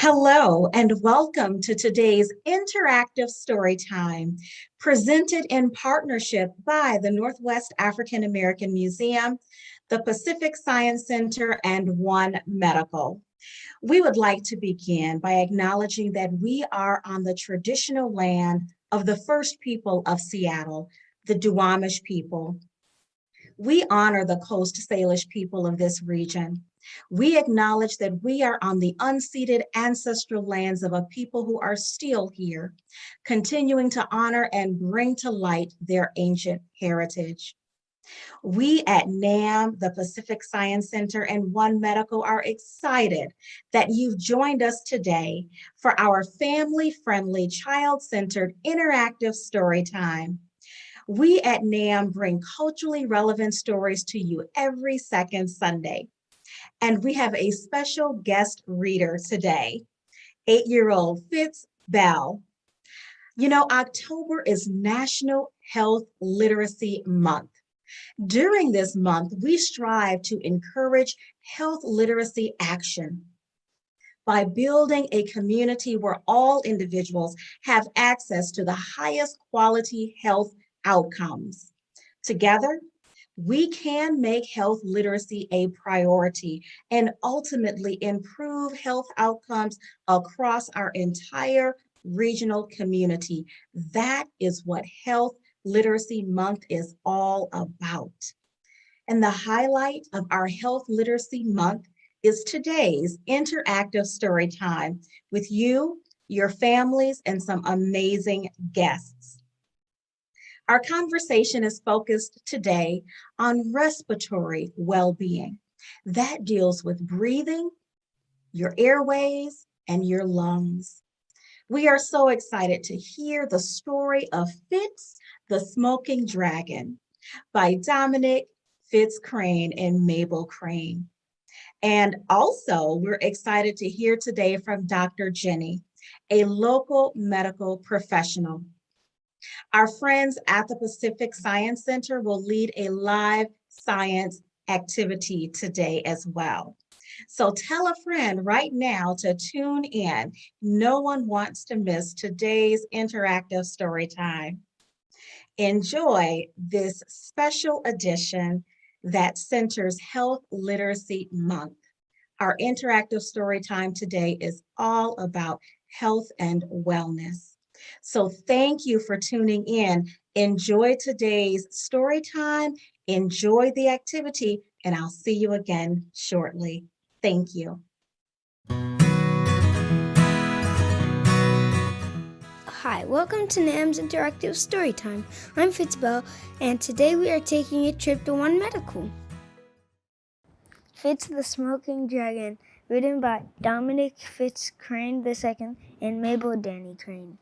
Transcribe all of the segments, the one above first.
Hello, and welcome to today's interactive story time, presented in partnership by the Northwest African American Museum, the Pacific Science Center, and One Medical. We would like to begin by acknowledging that we are on the traditional land of the first people of Seattle, the Duwamish people. We honor the Coast Salish people of this region. We acknowledge that we are on the unceded ancestral lands of a people who are still here, continuing to honor and bring to light their ancient heritage. We at NAAM, the Pacific Science Center, and One Medical are excited that you've joined us today for our family-friendly, child-centered interactive story time. We at NAAM bring culturally relevant stories to you every second Sunday. And we have a special guest reader today, 8-year-old Fitz Bell. You know, October is National Health Literacy Month. During this month, we strive to encourage health literacy action by building a community where all individuals have access to the highest quality health outcomes. Together, we can make health literacy a priority and ultimately improve health outcomes across our entire regional community. That is what Health Literacy Month is all about. And the highlight of our Health Literacy Month is today's interactive story time with you, your families, and some amazing guests. Our conversation is focused today on respiratory well-being. That deals with breathing, your airways, and your lungs. We are so excited to hear the story of Fitz the Smoking Dragon by Dominic Fitz Crane and Mabel Crane. And also, we're excited to hear today from Dr. Jennie, a local medical professional. Our friends at the Pacific Science Center will lead a live science activity today as well. So tell a friend right now to tune in. No one wants to miss today's interactive story time. Enjoy this special edition that centers Health Literacy Month. Our interactive story time today is all about health and wellness. So thank you for tuning in. Enjoy today's story time, enjoy the activity, and I'll see you again shortly. Thank you. Hi, welcome to NAAM's Interactive Storytime. I'm Fitz Bell, and today we are taking a trip to One Medical. Fitz the Smoking Dragon, written by Dominic Fitz Crane II and Mabel Danny Crane.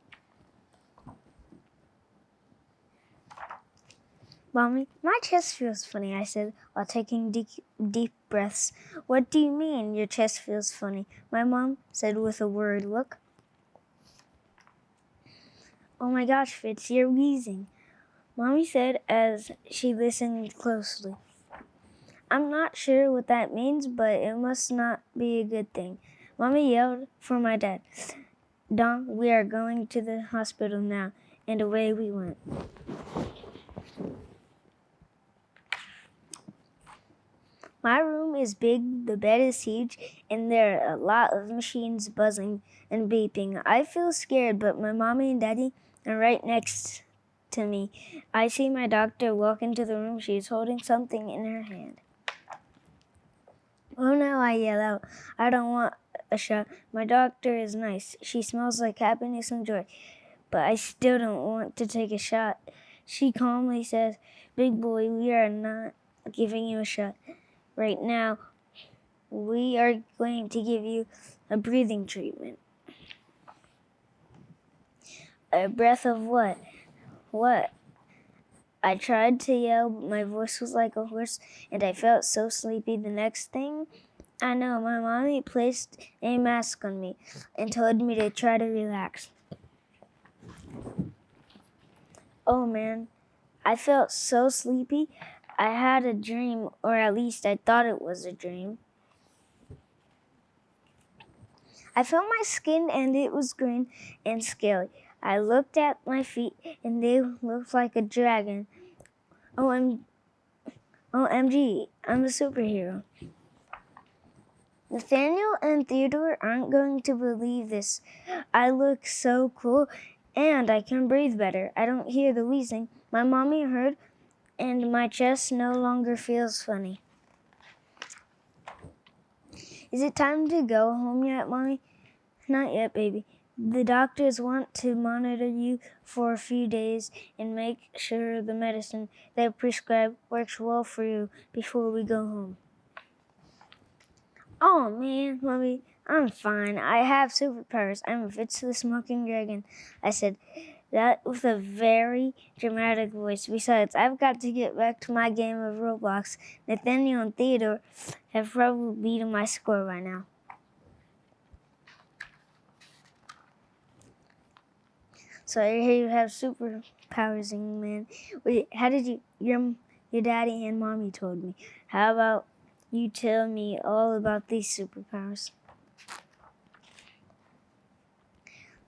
Mommy, my chest feels funny, I said while taking deep breaths. What do you mean your chest feels funny? My mom said with a worried look. Oh my gosh, Fitz, you're wheezing, Mommy said as she listened closely. I'm not sure what that means, but it must not be a good thing. Mommy yelled for my dad. Dom, we are going to the hospital now, and away we went. My room is big, the bed is huge, and there are a lot of machines buzzing and beeping. I feel scared, but my mommy and daddy are right next to me. I see my doctor walk into the room. She's holding something in her hand. Oh no, I yell out. I don't want a shot. My doctor is nice. She smells like happiness and joy, but I still don't want to take a shot. She calmly says, Big boy, we are not giving you a shot. Right now, we are going to give you a breathing treatment. A breath of what? What? I tried to yell, but my voice was like a horse, and I felt so sleepy. The next thing I know, my mommy placed a mask on me and told me to try to relax. Oh man, I felt so sleepy. I had a dream, or at least I thought it was a dream. I felt my skin and it was green and scaly. I looked at my feet and they looked like a dragon. OMG, I'm a superhero. Nathaniel and Theodore aren't going to believe this. I look so cool and I can breathe better. I don't hear the wheezing. My mommy heard and my chest no longer feels funny. Is it time to go home yet, Mommy? Not yet, baby. The doctors want to monitor you for a few days and make sure the medicine they prescribe works well for you before we go home. Oh man, Mommy, I'm fine. I have superpowers. I'm Fitz the Smoking Dragon, I said that with a very dramatic voice. Besides, I've got to get back to my game of Roblox. Nathaniel and Theodore have probably beaten my score by now. So I hear you have superpowers, young man. Wait, how did you? Your daddy and mommy told me. How about you tell me all about these superpowers?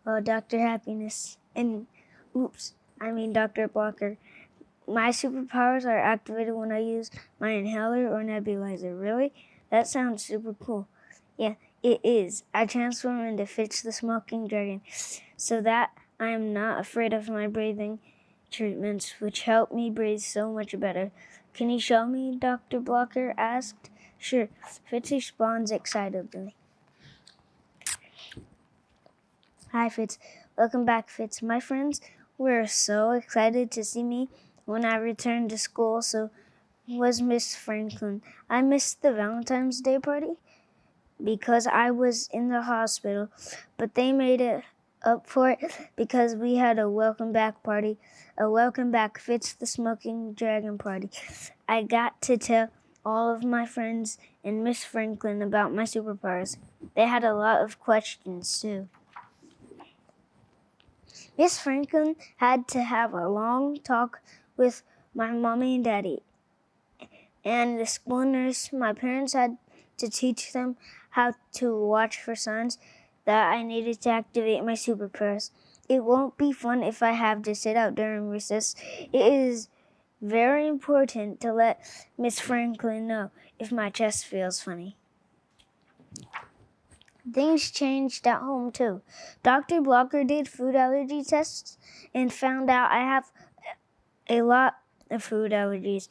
Well, Dr. Happiness and Dr. Blocker. My superpowers are activated when I use my inhaler or nebulizer. Really? That sounds super cool. Yeah, it is. I transform into Fitz the Smoking Dragon so that I am not afraid of my breathing treatments, which help me breathe so much better. Can you show me? Dr. Blocker asked. Sure. Fitz responds excitedly. Hi, Fitz. Welcome back, Fitz. My friends were so excited to see me when I returned to school, so was Miss Franklin. I missed the Valentine's Day party because I was in the hospital, but they made it up for it because we had a welcome back party, a welcome back Fitz the Smoking Dragon party. I got to tell all of my friends and Miss Franklin about my superpowers. They had a lot of questions too. Miss Franklin had to have a long talk with my mommy and daddy and the school nurse. My parents had to teach them how to watch for signs that I needed to activate my superpowers. It won't be fun if I have to sit out during recess. It is very important to let Miss Franklin know if my chest feels funny. Things changed at home too. Dr. Blocker did food allergy tests and found out I have a lot of food allergies,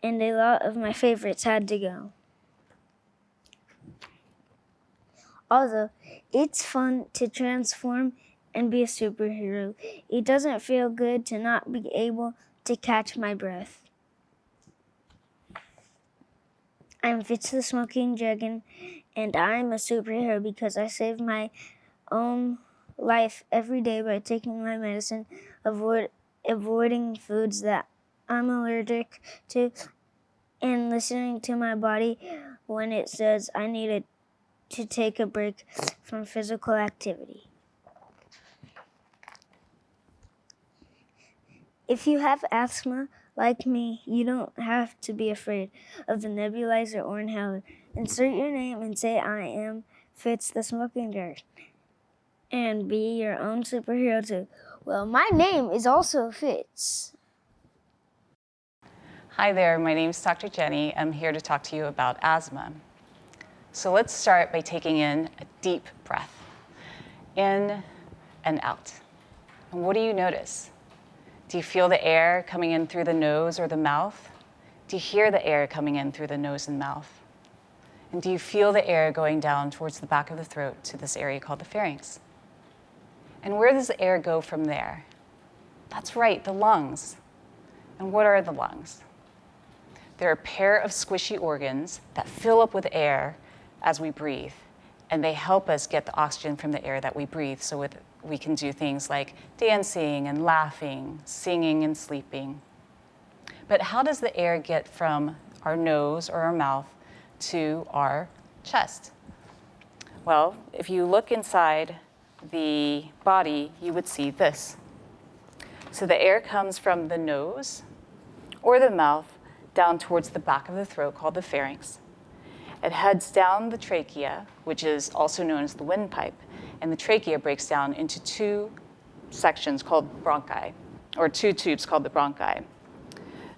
and a lot of my favorites had to go. Although it's fun to transform and be a superhero, it doesn't feel good to not be able to catch my breath. I'm Fitz the Smoking Dragon, and I'm a superhero because I save my own life every day by taking my medicine, avoiding foods that I'm allergic to, and listening to my body when it says I need to take a break from physical activity. If you have asthma, like me, you don't have to be afraid of the nebulizer or inhaler. Insert your name and say, I am Fitz the Smoking Dragon, and be your own superhero too. Well, my name is also Fitz. Hi there, my name is Dr. Jennie. I'm here to talk to you about asthma. So let's start by taking in a deep breath, in and out. And what do you notice? Do you feel the air coming in through the nose or the mouth? Do you hear the air coming in through the nose and mouth? And do you feel the air going down towards the back of the throat to this area called the pharynx? And where does the air go from there? That's right, the lungs. And what are the lungs? They're a pair of squishy organs that fill up with air as we breathe, and they help us get the oxygen from the air that we breathe so we can do things like dancing and laughing, singing and sleeping. But how does the air get from our nose or our mouth to our chest? Well, if you look inside the body, you would see this. So the air comes from the nose or the mouth down towards the back of the throat, called the pharynx. It heads down the trachea, which is also known as the windpipe, and the trachea breaks down into two sections called bronchi, or two tubes called the bronchi.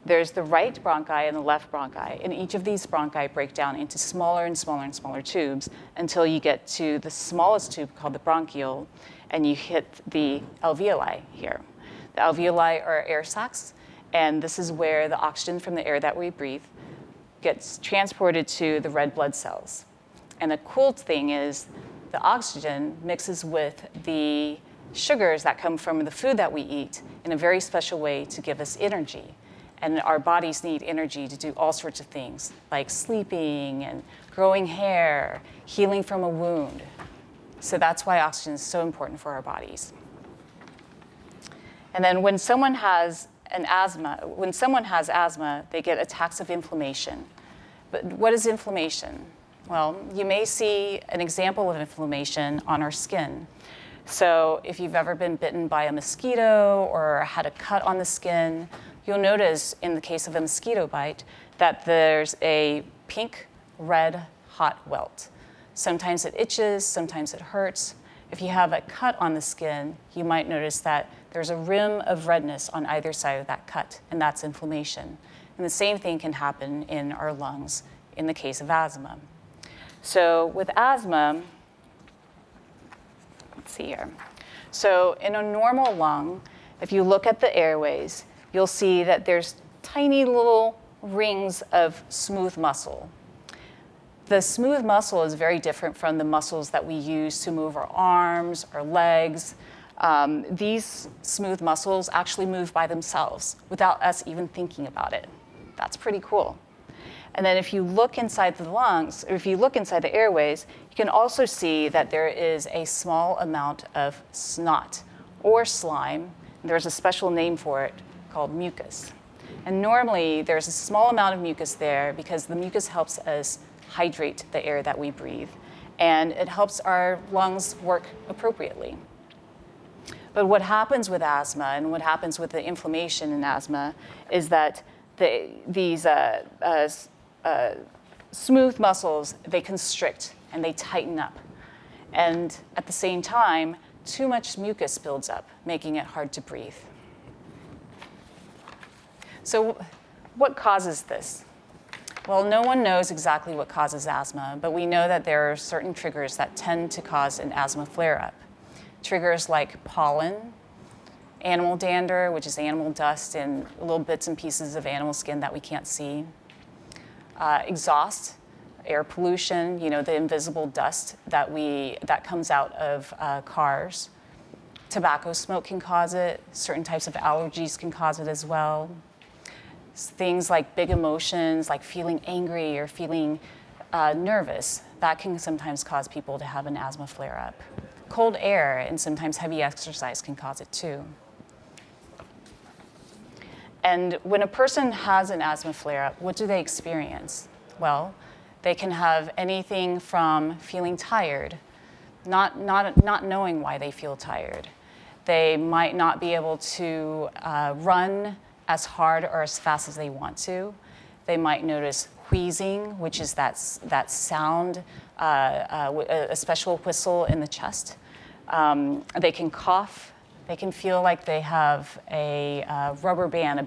There's the right bronchi and the left bronchi, and each of these bronchi break down into smaller and smaller and smaller tubes until you get to the smallest tube called the bronchiole, and you hit the alveoli here. The alveoli are air sacs, and this is where the oxygen from the air that we breathe gets transported to the red blood cells. And the cool thing is the oxygen mixes with the sugars that come from the food that we eat in a very special way to give us energy. And our bodies need energy to do all sorts of things, like sleeping and growing hair, healing from a wound. So that's why oxygen is so important for our bodies. And then when someone has asthma, they get attacks of inflammation. But what is inflammation? Well, you may see an example of inflammation on our skin. So if you've ever been bitten by a mosquito or had a cut on the skin, you'll notice in the case of a mosquito bite that there's a pink, red, hot welt. Sometimes it itches, sometimes it hurts. If you have a cut on the skin, you might notice that there's a rim of redness on either side of that cut, and that's inflammation. And the same thing can happen in our lungs in the case of asthma. So with asthma, let's see here. So in a normal lung, if you look at the airways, you'll see that there's tiny little rings of smooth muscle. The smooth muscle is very different from the muscles that we use to move our arms, our legs. These smooth muscles actually move by themselves without us even thinking about it. That's pretty cool. And then if you look inside the lungs, or if you look inside the airways, you can also see that there is a small amount of snot or slime. There's a special name for it called mucus. And normally there's a small amount of mucus there because the mucus helps us hydrate the air that we breathe, and it helps our lungs work appropriately. But what happens with asthma and what happens with the inflammation in asthma is that these smooth muscles, they constrict and they tighten up. And at the same time, too much mucus builds up, making it hard to breathe. So what causes this? Well, no one knows exactly what causes asthma, but we know that there are certain triggers that tend to cause an asthma flare-up. Triggers like pollen, animal dander, which is animal dust and little bits and pieces of animal skin that we can't see. Exhaust, air pollution, the invisible dust that comes out of cars. Tobacco smoke can cause it. Certain types of allergies can cause it as well. Things like big emotions, like feeling angry or feeling nervous, that can sometimes cause people to have an asthma flare-up. Cold air and sometimes heavy exercise can cause it too. And when a person has an asthma flare-up, what do they experience? Well, they can have anything from feeling tired, not knowing why they feel tired. They might not be able to run as hard or as fast as they want to. They might notice wheezing, which is that sound, a special whistle in the chest. They can cough. They can feel like they have a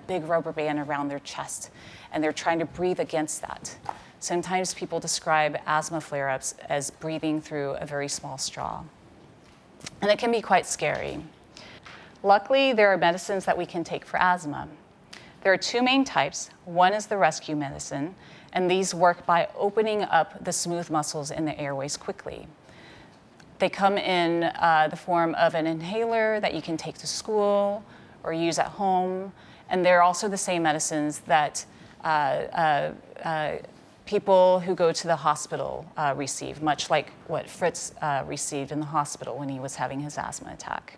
big rubber band around their chest, and they're trying to breathe against that. Sometimes people describe asthma flare-ups as breathing through a very small straw. And it can be quite scary. Luckily, there are medicines that we can take for asthma. There are two main types. One is the rescue medicine, and these work by opening up the smooth muscles in the airways quickly. They come in the form of an inhaler that you can take to school or use at home, and they're also the same medicines that people who go to the hospital receive, much like what Fitz received in the hospital when he was having his asthma attack.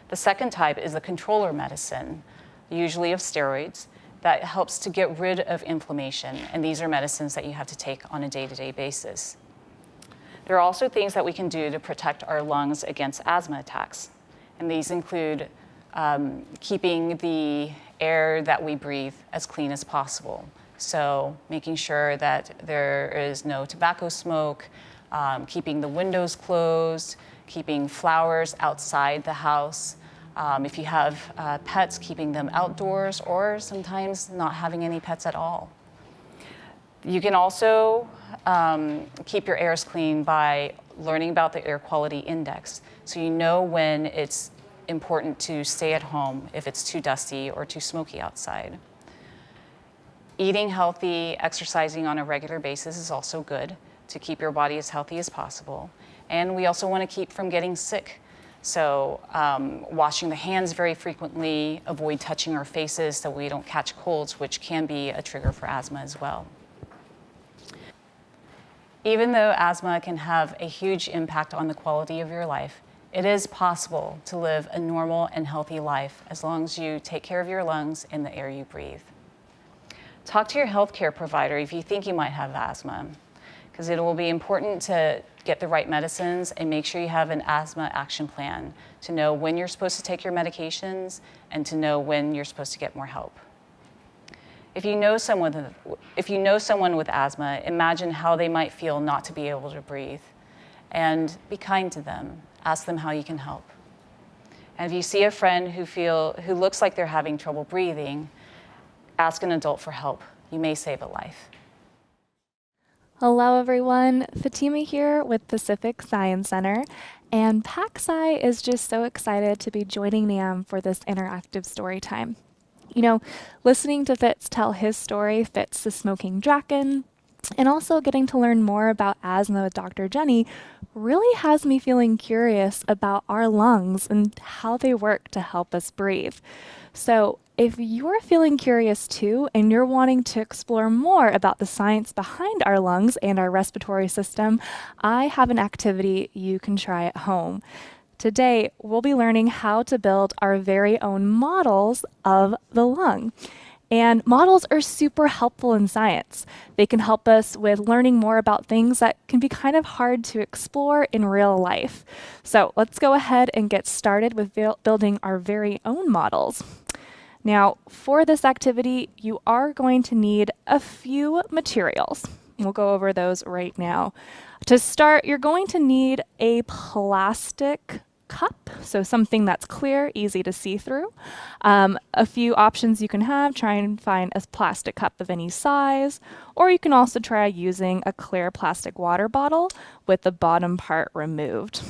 The second type is the controller medicine, usually of steroids, that helps to get rid of inflammation, and these are medicines that you have to take on a day-to-day basis. There are also things that we can do to protect our lungs against asthma attacks, and these include keeping the air that we breathe as clean as possible. So making sure that there is no tobacco smoke, keeping the windows closed, keeping flowers outside the house. If you have pets, keeping them outdoors, or sometimes not having any pets at all. You can also keep your airs clean by learning about the air quality index, so you know when it's important to stay at home if it's too dusty or too smoky outside. Eating healthy, exercising on a regular basis is also good to keep your body as healthy as possible. And we also want to keep from getting sick. So washing the hands very frequently, avoid touching our faces so we don't catch colds, which can be a trigger for asthma as well. Even though asthma can have a huge impact on the quality of your life, it is possible to live a normal and healthy life as long as you take care of your lungs and the air you breathe. Talk to your healthcare provider if you think you might have asthma, because it will be important to get the right medicines and make sure you have an asthma action plan to know when you're supposed to take your medications and to know when you're supposed to get more help. If you know someone with asthma, imagine how they might feel not to be able to breathe, and be kind to them. Ask them how you can help. And if you see a friend who looks like they're having trouble breathing, ask an adult for help. You may save a life. Hello everyone, Fatima here with Pacific Science Center, and PacSci is just so excited to be joining NAAM for this interactive story time. You know, listening to Fitz tell his story, Fitz the Smoking Dragon, and also getting to learn more about asthma with Dr. Jennie really has me feeling curious about our lungs and how they work to help us breathe. So if you're feeling curious too, and you're wanting to explore more about the science behind our lungs and our respiratory system, I have an activity you can try at home. Today, we'll be learning how to build our very own models of the lung. And models are super helpful in science. They can help us with learning more about things that can be kind of hard to explore in real life. So let's go ahead and get started with building our very own models. Now, for this activity, you are going to need a few materials. We'll go over those right now. To start, you're going to need a plastic cup, so something that's clear, easy to see through. A few options you can have: try and find a plastic cup of any size, or you can also try using a clear plastic water bottle with the bottom part removed.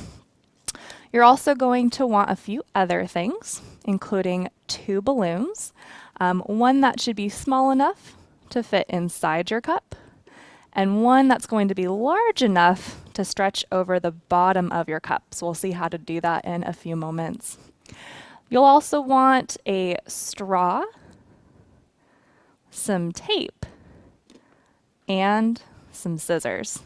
You're also going to want a few other things, including 2 balloons, one that should be small enough to fit inside your cup, and one that's going to be large enough to stretch over the bottom of your cup. So we'll see how to do that in a few moments. You'll also want a straw, some tape, and some scissors.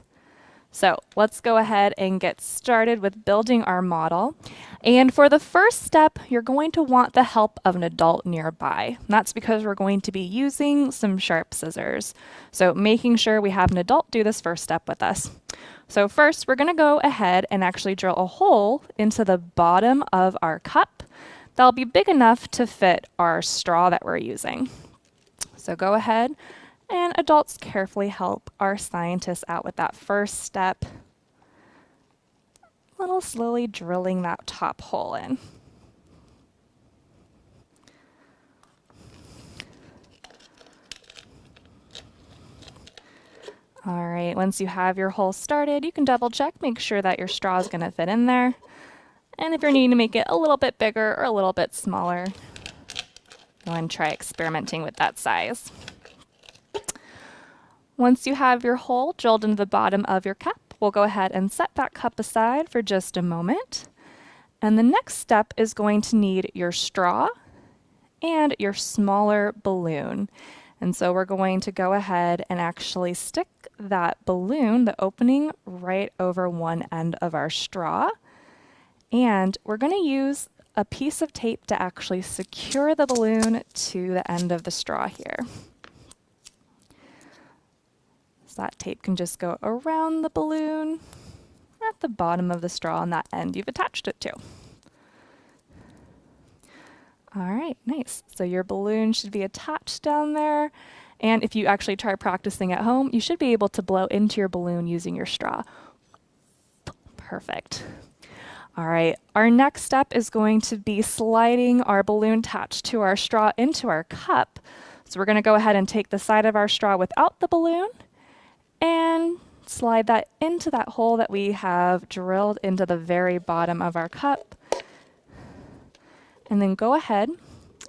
So let's go ahead and get started with building our model. And for the first step, you're going to want the help of an adult nearby. That's because we're going to be using some sharp scissors. So making sure we have an adult do this first step with us. So first, we're going to go ahead and actually drill a hole into the bottom of our cup. That'll be big enough to fit our straw that we're using. So go ahead, and adults carefully help our scientists out with that first step. A little slowly drilling that top hole in. All right, once you have your hole started, you can double check, make sure that your straw is going to fit in there. And if you're needing to make it a little bit bigger or a little bit smaller, go and try experimenting with that size. Once you have your hole drilled into the bottom of your cup, we'll go ahead and set that cup aside for just a moment. And the next step is going to need your straw and your smaller balloon. And so we're going to go ahead and actually stick that balloon, the opening, right over one end of our straw. And we're going to use a piece of tape to actually secure the balloon to the end of the straw here. So that tape can just go around the balloon at the bottom of the straw on that end you've attached it to. All right, nice. So your balloon should be attached down there. And if you actually try practicing at home, you should be able to blow into your balloon using your straw. Perfect. All right, our next step is going to be sliding our balloon attached to our straw into our cup. So we're going to go ahead and take the side of our straw without the balloon and slide that into that hole that we have drilled into the very bottom of our cup. And then go ahead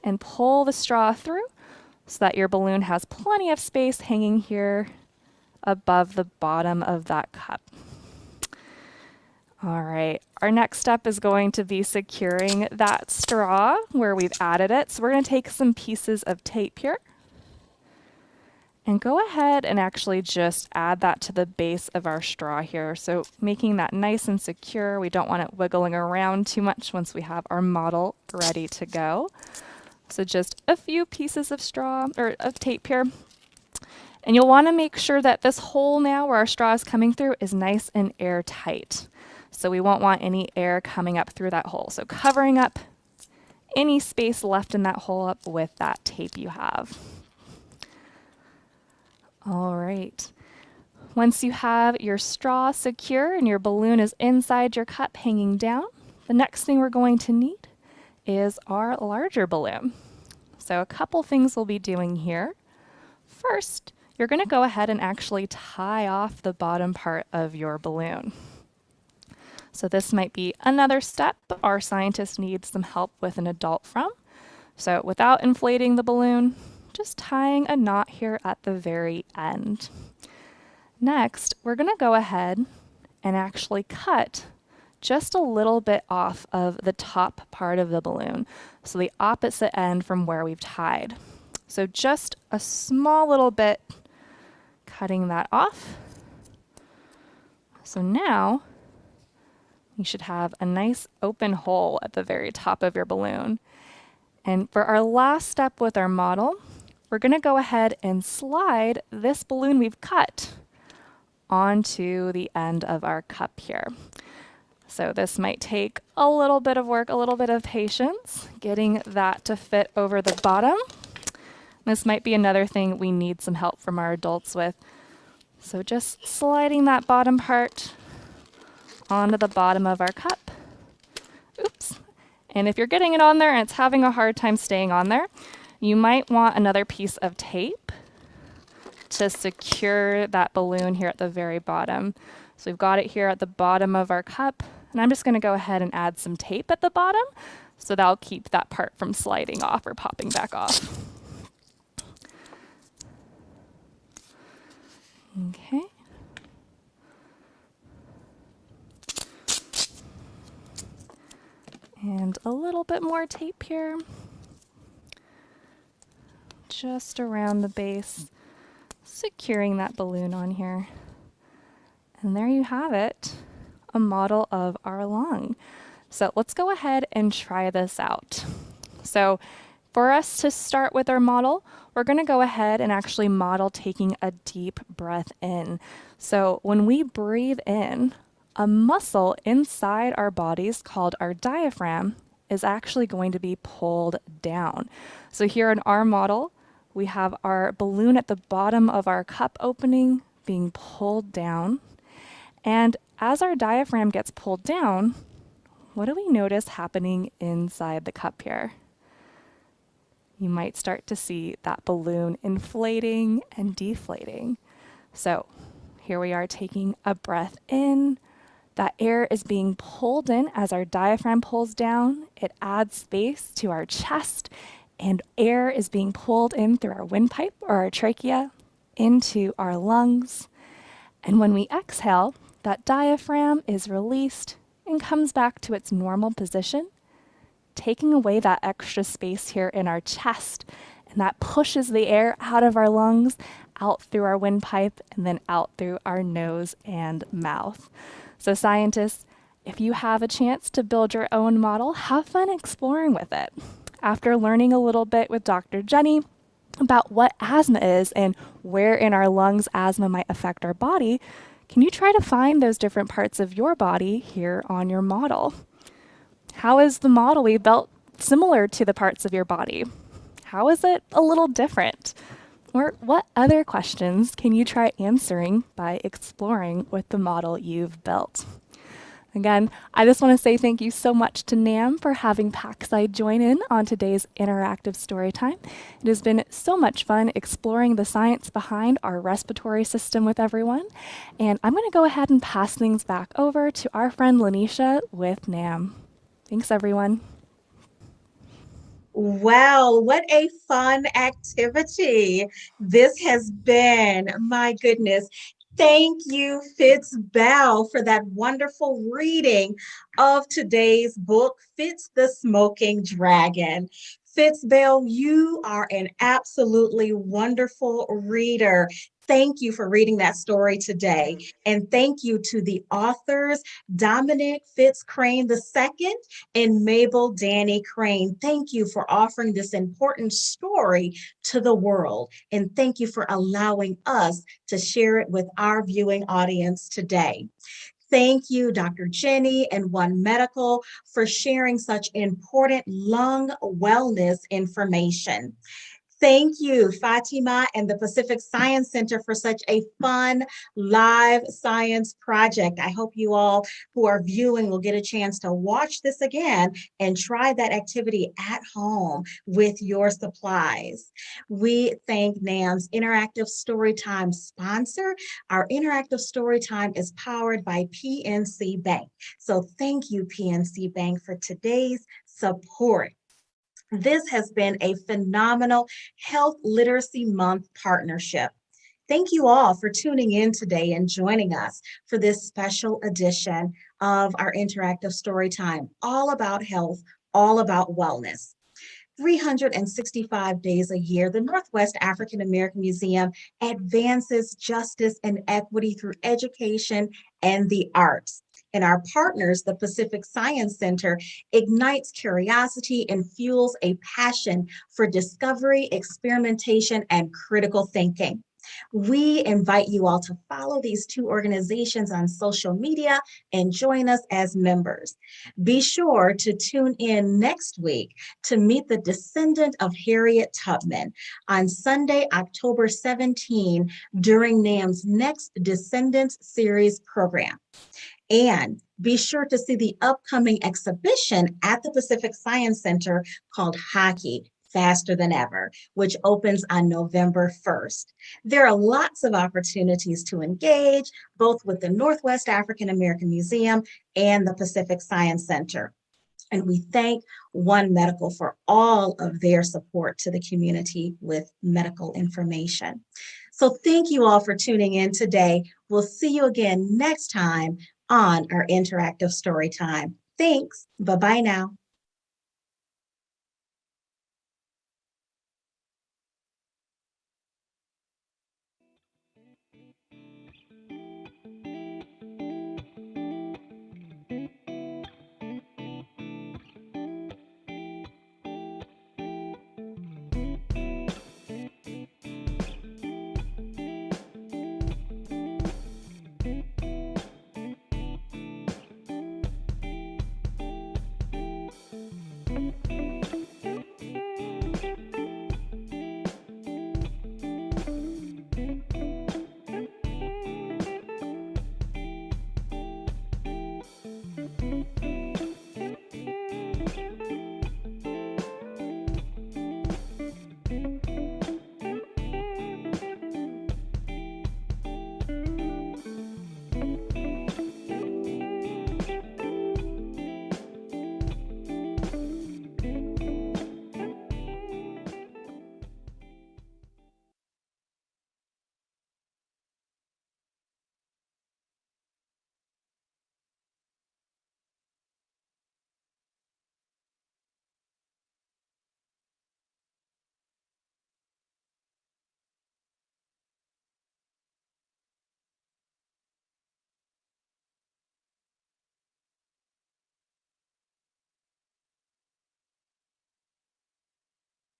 and pull the straw through so that your balloon has plenty of space hanging here above the bottom of that cup. All right, our next step is going to be securing that straw where we've added it. So we're going to take some pieces of tape here and go ahead and actually just add that to the base of our straw here. So making that nice and secure. We don't want it wiggling around too much once we have our model ready to go. So just a few pieces of straw or of tape here. And you'll want to make sure that this hole now where our straw is coming through is nice and airtight. So we won't want any air coming up through that hole. So covering up any space left in that hole up with that tape you have. All right. Once you have your straw secure and your balloon is inside your cup hanging down, the next thing we're going to need is our larger balloon. So a couple things we'll be doing here. First, you're going to go ahead and actually tie off the bottom part of your balloon. So this might be another step our scientists need some help with an adult from. So without inflating the balloon, just tying a knot here at the very end. Next, we're going to go ahead and actually cut just a little bit off of the top part of the balloon, so the opposite end from where we've tied. So just a small little bit, cutting that off. So now you should have a nice open hole at the very top of your balloon. And for our last step with our model, we're going to go ahead and slide this balloon we've cut onto the end of our cup here. So this might take a little bit of work, a little bit of patience, getting that to fit over the bottom. This might be another thing we need some help from our adults with. So just sliding that bottom part onto the bottom of our cup. Oops. And if you're getting it on there and it's having a hard time staying on there, you might want another piece of tape to secure that balloon here at the very bottom. So we've got it here at the bottom of our cup, and I'm just going to go ahead and add some tape at the bottom so that'll keep that part from sliding off or popping back off. Okay. And a little bit more tape here, just around the base, securing that balloon on here. And there you have it, a model of our lung. So let's go ahead and try this out. So for us to start with our model, we're going to go ahead and actually model taking a deep breath in. So when we breathe in, a muscle inside our bodies called our diaphragm is actually going to be pulled down. So here in our model, we have our balloon at the bottom of our cup opening being pulled down. And as our diaphragm gets pulled down, what do we notice happening inside the cup here? You might start to see that balloon inflating and deflating. So here we are taking a breath in. That air is being pulled in as our diaphragm pulls down. It adds space to our chest, and air is being pulled in through our windpipe or our trachea into our lungs. And when we exhale, that diaphragm is released and comes back to its normal position, taking away that extra space here in our chest and and that pushes the air out of our lungs, out through our windpipe, and then out through our nose and mouth. So scientists, if you have a chance to build your own model, have fun exploring with it. After learning a little bit with Dr. Jennie about what asthma is and where in our lungs asthma might affect our body, can you try to find those different parts of your body here on your model? How is the model we built similar to the parts of your body? How is it a little different? Or what other questions can you try answering by exploring with the model you've built? Again, I just want to say thank you so much to NAAM for having PacSci join in on today's interactive story time. It has been so much fun exploring the science behind our respiratory system with everyone. And I'm going to go ahead and pass things back over to our friend Lanisha with NAAM. Thanks, everyone. Wow, what a fun activity this has been. My goodness. Thank you, Fitz Bell, for that wonderful reading of today's book, Fitz the Smoking Dragon. Fitz Bell, you are an absolutely wonderful reader. Thank you for reading that story today. And thank you to the authors, Dominic Fitz Crane II and Mabel Danny Crane. Thank you for offering this important story to the world. And thank you for allowing us to share it with our viewing audience today. Thank you, Dr. Jennie and One Medical, for sharing such important lung wellness information. Thank you, Fatima and the Pacific Science Center, for such a fun live science project. I hope you all who are viewing will get a chance to watch this again and try that activity at home with your supplies. We thank NAAM's Interactive Storytime sponsor. Our Interactive Storytime is powered by PNC Bank. So thank you, PNC Bank, for today's support. This has been a phenomenal Health Literacy Month partnership. Thank you all for tuning in today and joining us for this special edition of our interactive story time, all about health, all about wellness. 365 days a year, the Northwest African American Museum advances justice and equity through education and the arts. And our partners, the Pacific Science Center, ignites curiosity and fuels a passion for discovery, experimentation, and critical thinking. We invite you all to follow these two organizations on social media and join us as members. Be sure to tune in next week to meet the descendant of Harriet Tubman on Sunday, October 17, during NAAM's next Descendants Series program. And be sure to see the upcoming exhibition at the Pacific Science Center called Hockey, Faster Than Ever, which opens on November 1st. There are lots of opportunities to engage, both with the Northwest African American Museum and the Pacific Science Center. And we thank One Medical for all of their support to the community with medical information. So thank you all for tuning in today. We'll see you again next time on our interactive story time. Thanks. Bye-bye now.